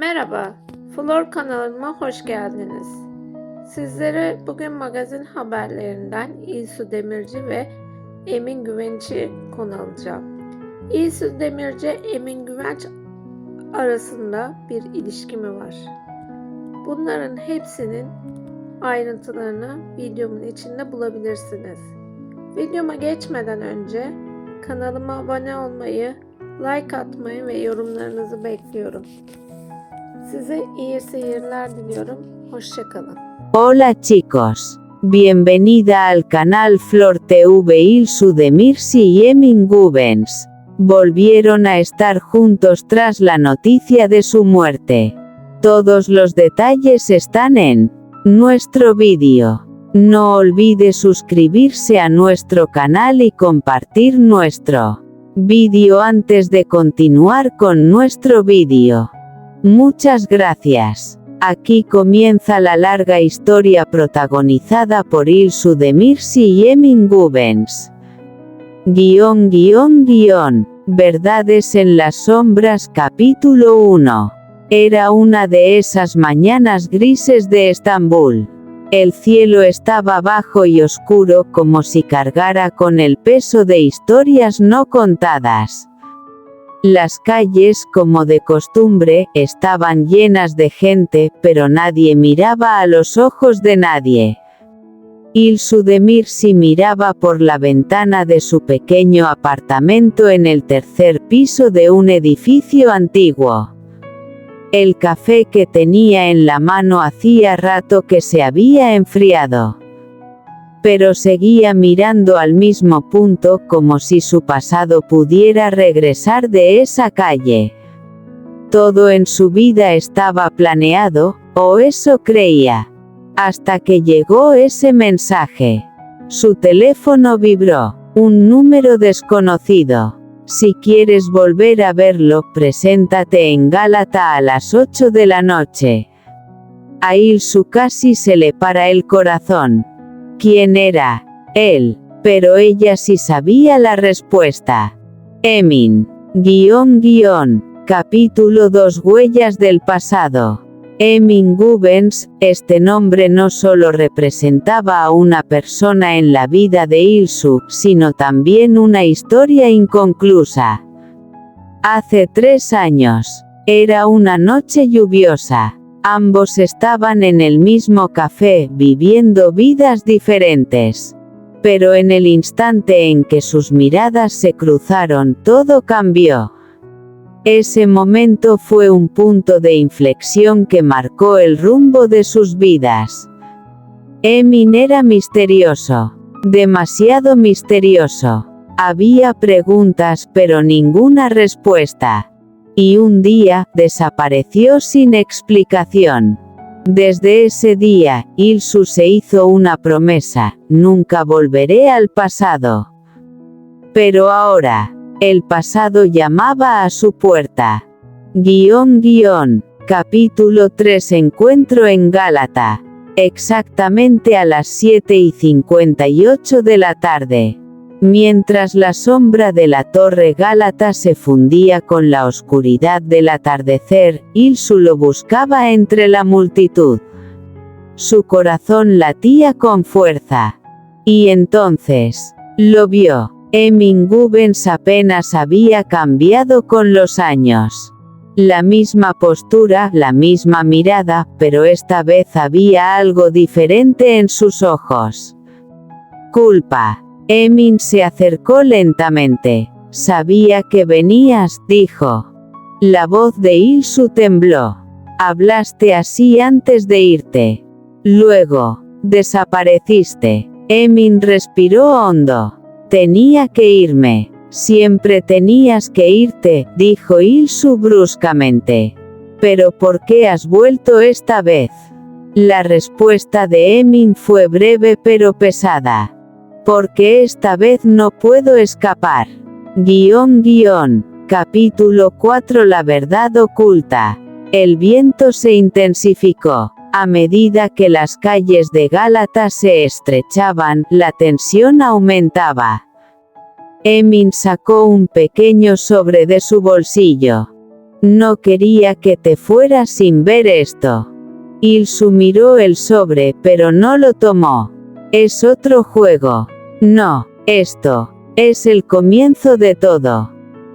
Merhaba, Flor kanalıma hoş geldiniz. Sizlere bugün magazin haberlerinden İlsu Demirci ve Emin Güvenç'i konu alacağım. İlsu Demirci, Emin Güvenç arasında bir ilişki mi var? Bunların hepsinin ayrıntılarını videomun içinde bulabilirsiniz. Videoma geçmeden önce kanalıma abone olmayı, like atmayı ve yorumlarınızı bekliyorum. Size iyi seyirler diliyorum. Hoşça kalın. Hola chicos. Bienvenida al canal Flor TV. Ilsu Demirci y Emin Güvenç volvieron a estar juntos tras la noticia de su muerte. Todos los detalles están en nuestro vídeo. No olvide suscribirse a nuestro canal y compartir nuestro vídeo antes de continuar con nuestro vídeo. Muchas gracias. Aquí comienza la larga historia protagonizada por Ilsu Demirci y Emin Güvenç. Verdades en las sombras, capítulo 1. Era una de esas mañanas grises de Estambul. El cielo estaba bajo y oscuro, como si cargara con el peso de historias no contadas. Las calles, como de costumbre, estaban llenas de gente, pero nadie miraba a los ojos de nadie. Ilsu Demirci miraba por la ventana de su pequeño apartamento en el tercer piso de un edificio antiguo. El café que tenía en la mano hacía rato que se había enfriado. Pero seguía mirando al mismo punto, como si su pasado pudiera regresar de esa calle. Todo en su vida estaba planeado, o eso creía. Hasta que llegó ese mensaje. Su teléfono vibró. Un número desconocido. Si quieres volver a verlo, preséntate en Gálata a las 8 de la noche. A Ilsu casi se le para el corazón. ¿Quién era? Él. Pero ella sí sabía la respuesta. Emin. Capítulo 2. Huellas del pasado. Emin Güvenç, este nombre no solo representaba a una persona en la vida de Ilsu, sino también una historia inconclusa. Hace 3 años. Era una noche lluviosa. Ambos estaban en el mismo café, viviendo vidas diferentes. Pero en el instante en que sus miradas se cruzaron, todo cambió. Ese momento fue un punto de inflexión que marcó el rumbo de sus vidas. Emin era misterioso. Demasiado misterioso. Había preguntas pero ninguna respuesta. Y un día, desapareció sin explicación. Desde ese día, Ilsu se hizo una promesa: nunca volveré al pasado. Pero ahora, el pasado llamaba a su puerta. Capítulo 3. Encuentro en Gálata. Exactamente a las 7:58 de la tarde. Mientras la sombra de la torre Gálata se fundía con la oscuridad del atardecer, Ilsu lo buscaba entre la multitud. Su corazón latía con fuerza. Y entonces, lo vio. Emin Güvenç apenas había cambiado con los años. La misma postura, la misma mirada, pero esta vez había algo diferente en sus ojos. Culpa. Emin se acercó lentamente. Sabía que venías, dijo. La voz de Ilsu tembló. Hablaste así antes de irte. Luego, desapareciste. Emin respiró hondo. Tenía que irme. Siempre tenías que irte, dijo Ilsu bruscamente. ¿Pero por qué has vuelto esta vez? La respuesta de Emin fue breve pero pesada. Porque esta vez no puedo escapar. Capítulo 4. La verdad oculta. El viento se intensificó. A medida que las calles de Gálata se estrechaban, la tensión aumentaba. Emin sacó un pequeño sobre de su bolsillo. No quería que te fueras sin ver esto. Ilsu miró el sobre pero no lo tomó. Es otro juego. No, esto es el comienzo de todo.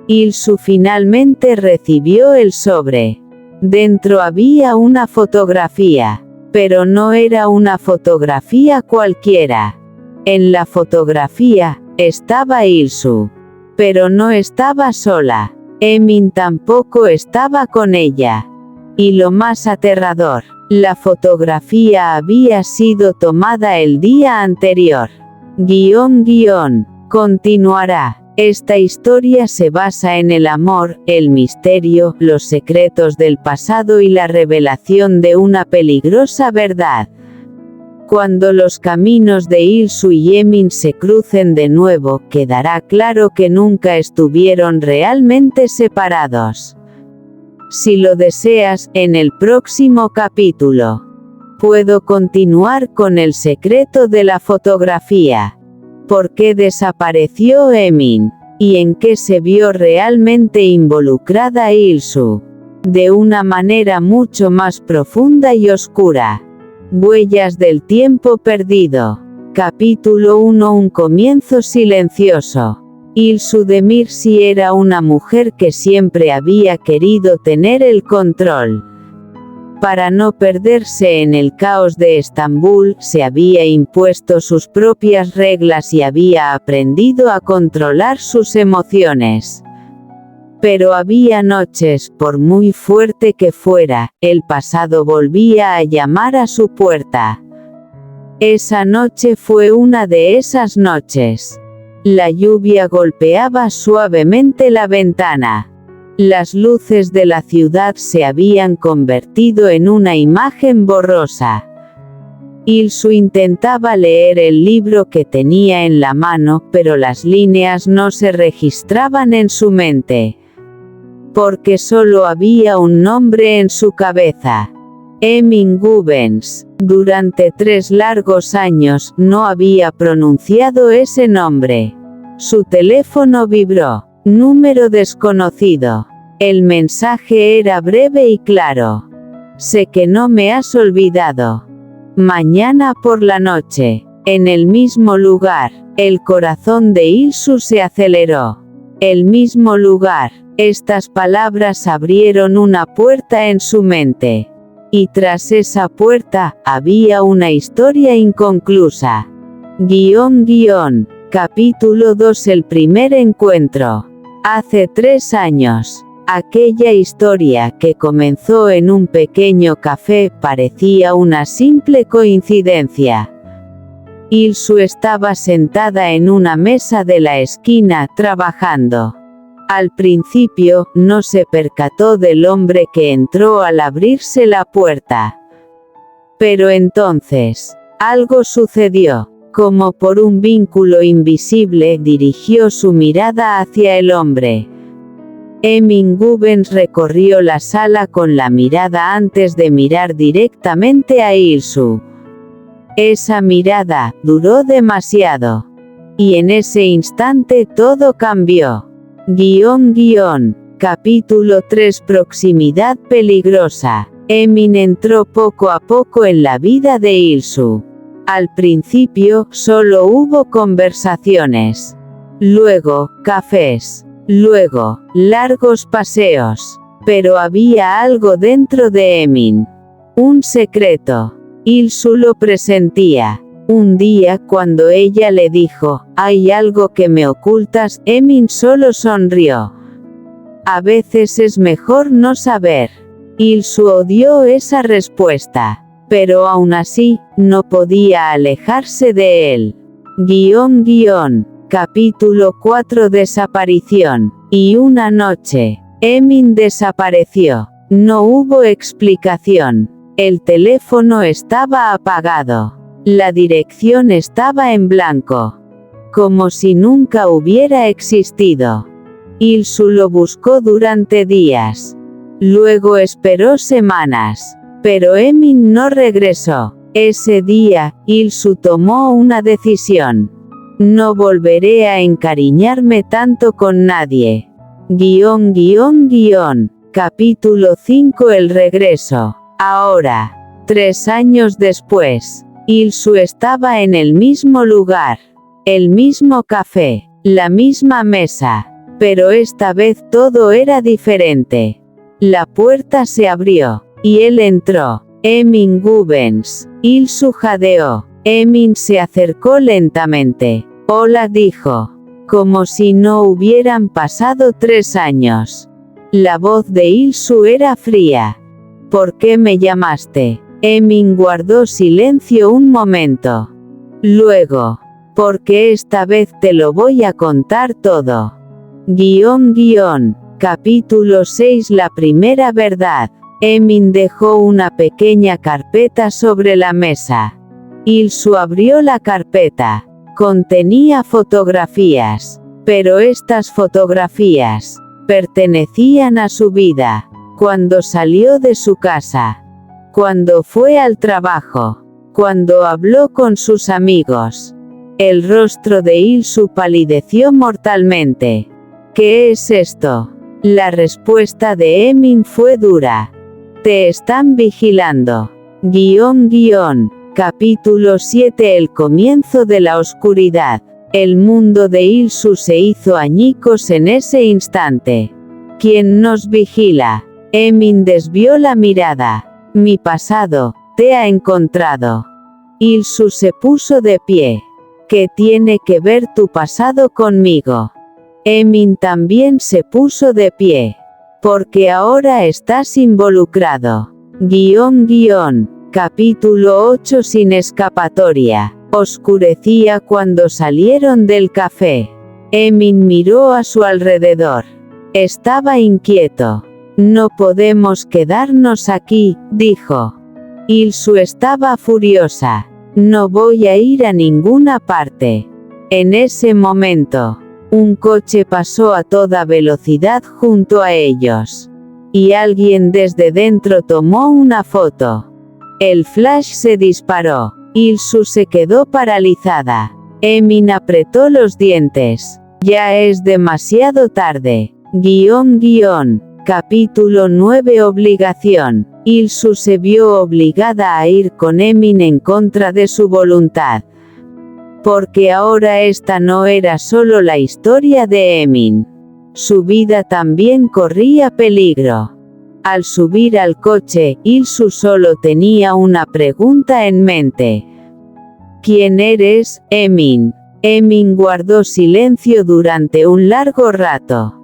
Ilsu finalmente recibió el sobre. Dentro había una fotografía, pero no era una fotografía cualquiera. En la fotografía estaba Ilsu, pero no estaba sola. Emin tampoco estaba con ella. Y lo más aterrador, la fotografía había sido tomada el día anterior. Continuará. Esta historia se basa en el amor, el misterio, los secretos del pasado y la revelación de una peligrosa verdad. Cuando los caminos de Ilsu y Emin se crucen de nuevo, quedará claro que nunca estuvieron realmente separados. Si lo deseas, en el próximo capítulo, puedo continuar con el secreto de la fotografía. ¿Por qué desapareció Emin? ¿Y en qué se vio realmente involucrada Ilsu? De una manera mucho más profunda y oscura. Huellas del tiempo perdido. Capítulo 1. Un comienzo silencioso. Ilsu Demirci era una mujer que siempre había querido tener el control. Para no perderse en el caos de Estambul, se había impuesto sus propias reglas y había aprendido a controlar sus emociones. Pero había noches, por muy fuerte que fuera, el pasado volvía a llamar a su puerta. Esa noche fue una de esas noches. La lluvia golpeaba suavemente la ventana. Las luces de la ciudad se habían convertido en una imagen borrosa. Ilsu intentaba leer el libro que tenía en la mano, pero las líneas no se registraban en su mente. Porque solo había un nombre en su cabeza. Emin Gubens. Durante 3 largos años, no había pronunciado ese nombre. Su teléfono vibró. Número desconocido. El mensaje era breve y claro. Sé que no me has olvidado. Mañana por la noche, en el mismo lugar, el corazón de Ilsu se aceleró. El mismo lugar. Estas palabras abrieron una puerta en su mente. Y tras esa puerta, había una historia inconclusa. Capítulo 2. El primer encuentro. Hace 3 años. Aquella historia que comenzó en un pequeño café parecía una simple coincidencia. Ilsu estaba sentada en una mesa de la esquina trabajando. Al principio, no se percató del hombre que entró al abrirse la puerta. Pero entonces, algo sucedió. Como por un vínculo invisible, dirigió su mirada hacia el hombre. Emin Gubens recorrió la sala con la mirada antes de mirar directamente a Ilsu. Esa mirada duró demasiado. Y en ese instante todo cambió. Capítulo 3. Proximidad peligrosa. Emin entró poco a poco en la vida de Ilsu. Al principio, solo hubo conversaciones. Luego, cafés. Luego, largos paseos. Pero había algo dentro de Emin. Un secreto. Ilsu lo presentía. Un día, cuando ella le dijo, «Hay algo que me ocultas», Emin solo sonrió. A veces es mejor no saber. Ilsu odió esa respuesta. Pero aún así, no podía alejarse de él. Capítulo 4. Desaparición. Y una noche, Emin desapareció. No hubo explicación. El teléfono estaba apagado. La dirección estaba en blanco. Como si nunca hubiera existido. Ilsu lo buscó durante días. Luego esperó semanas. Pero Emin no regresó. Ese día, Ilsu tomó una decisión. No volveré a encariñarme tanto con nadie. Capítulo 5 El regreso. Ahora, 3 años después, Il-soo estaba en el mismo lugar, el mismo café, la misma mesa, pero esta vez todo era diferente. La puerta se abrió, y él entró. Emin Gubens. Il-soo jadeó. Emin se acercó lentamente. Hola, dijo, como si no hubieran pasado 3 años. La voz de Il-soo era fría. ¿Por qué me llamaste? Emin guardó silencio un momento. Luego, porque esta vez te lo voy a contar todo. Capítulo 6 La primera verdad. Emin dejó una pequeña carpeta sobre la mesa. Il-soo abrió la carpeta. Contenía fotografías. Pero estas fotografías pertenecían a su vida. Cuando salió de su casa. Cuando fue al trabajo. Cuando habló con sus amigos. El rostro de Il-soo palideció mortalmente. ¿Qué es esto? La respuesta de Emin fue dura. Te están vigilando. Capítulo 7 El comienzo de la oscuridad. El mundo de Il-soo se hizo añicos en ese instante. ¿Quién nos vigila? Emin desvió la mirada. Mi pasado, te ha encontrado. Il-soo se puso de pie. ¿Qué tiene que ver tu pasado conmigo? Emin también se puso de pie. Porque ahora estás involucrado. Capítulo 8 Sin escapatoria. Oscurecía cuando salieron del café. Emin miró a su alrededor. Estaba inquieto. No podemos quedarnos aquí, dijo. Il-soo estaba furiosa. No voy a ir a ninguna parte. En ese momento, un coche pasó a toda velocidad junto a ellos. Y alguien desde dentro tomó una foto. El flash se disparó. Il-soo se quedó paralizada. Emin apretó los dientes. Ya es demasiado tarde. Capítulo 9 Obligación. Il-soo se vio obligada a ir con Emin en contra de su voluntad. Porque ahora esta no era solo la historia de Emin. Su vida también corría peligro. Al subir al coche, Il-soo solo tenía una pregunta en mente. ¿Quién eres, Emin? Emin guardó silencio durante un largo rato.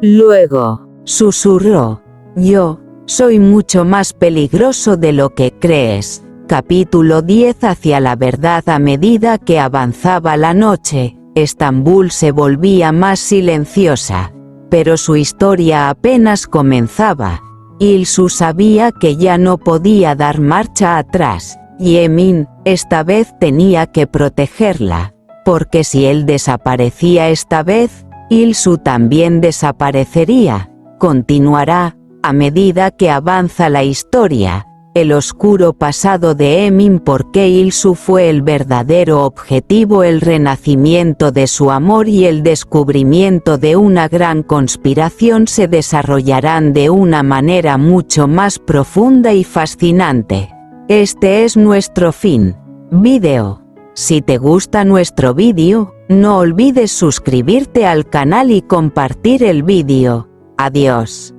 Luego, susurró. Yo, soy mucho más peligroso de lo que crees. Capítulo 10 Hacia la verdad. A medida que avanzaba la noche, Estambul se volvía más silenciosa. Pero su historia apenas comenzaba. Il-soo sabía que ya no podía dar marcha atrás, y Emin, esta vez tenía que protegerla. Porque si él desaparecía esta vez, Il-soo también desaparecería. Continuará, a medida que avanza la historia, el oscuro pasado de Emin, porque Il-soo fue el verdadero objetivo, el renacimiento de su amor y el descubrimiento de una gran conspiración se desarrollarán de una manera mucho más profunda y fascinante. Este es nuestro fin. Vídeo. Si te gusta nuestro vídeo, no olvides suscribirte al canal y compartir el vídeo. Adiós.